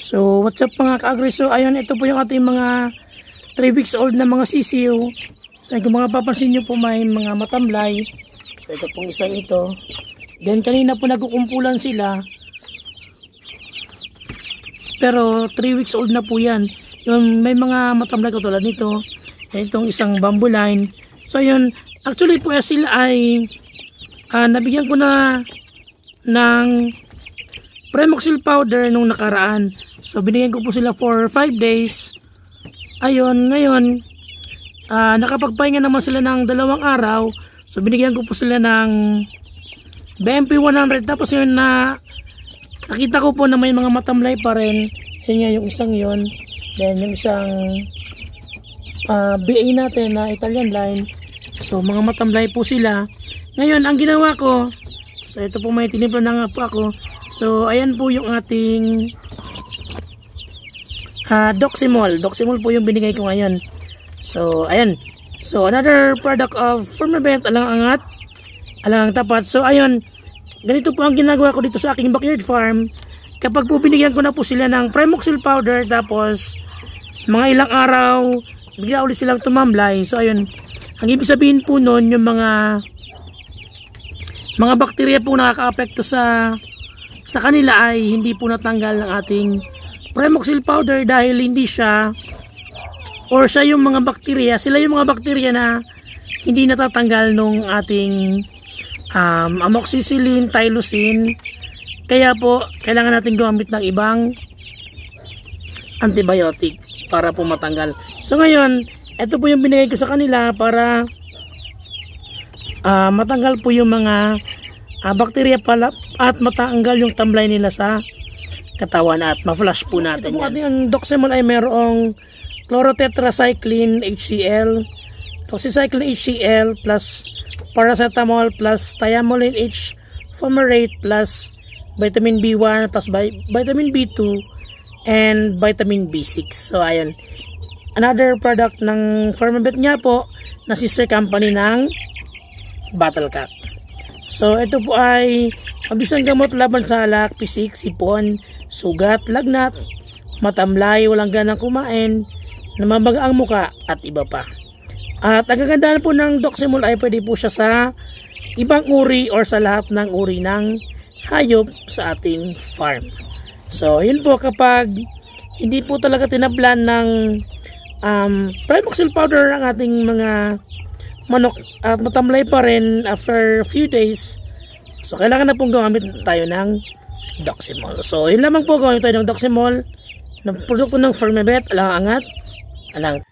So what's up mga ka-agri? So ayun, ito po yung ating mga 3 weeks old na mga sisiyo. So kung mga papansin nyo po, may mga matamlay. So ito pong isang ito. Then kanina po nagkukumpulan sila. Pero 3 weeks old na po yan. Yung may mga matamlay katulad nito. Itong isang bamboo line. So ayun, actually po sila ay nabigyan ko na ng Premoxil powder nung nakaraan. So binigyan ko po sila for 5 days. Ayun, ngayon nakapagpahinga naman sila ng 2 araw. So binigyan ko po sila ng BMP 100. Tapos yun nakita ko po na may mga matamlay pa rin. Yun nga yung isang yun. Then yung isang BA natin na Italian line. So mga matamlay po sila. Ngayon ang ginawa ko, so ito po may tinimpla na nga po ako. So ayan po yung ating Doximol. Doximol po yung binigay ko ngayon. So ayan. So another product of Firmavent, alang-angat, alang tapat. So ayun, ganito po ang ginagawa ko dito sa aking backyard farm. Kapag po binigyan ko na po sila ng Premoxil powder, tapos mga ilang araw bigla ulit silang tumamlay. So ayun, ang ibig sabihin po nun, yung mga bakterya po nakaka-apekto sa kanila ay hindi po natanggal ng ating Premoxil powder dahil hindi siya, or siya yung mga bakterya, sila yung mga bakterya na hindi natatanggal nung ating amoxicillin, tylosin. Kaya po kailangan natin gumamit ng ibang antibiotic para po matanggal. So ngayon, ito po yung binigay ko sa kanila para matanggal po yung mga bakterya pala at matanggal yung tamlay nila sa katawan at ma-flush po natin. Ito po yan. Ang Doximol ay merong chlorotetracycline HCl, doxycycline HCl plus paracetamol plus thiamulin H fumarate plus vitamin B1 plus vitamin B2 and vitamin B6. So ayun, another product ng Firmavent nga po na sister company ng Battlecat. So ito po ay mabisang gamot laban sa alak, pisik, sipon, sugat, lagnat, matamlay, walang ganang kumain, namabaga ang muka at iba pa. At ang kagandahan po ng Doximol ay pwede po siya sa ibang uri or sa lahat ng uri ng hayop sa ating farm. So yun po, kapag hindi po talaga tinablan ng Premoxil powder ang ating mga manok at matamlay pa rin after few days, so kailangan na pong gumamit tayo ng Doximol. So yun lamang po, gumamit tayo ng Doximol, ng produkto ng Firmavent, alang-angat, alang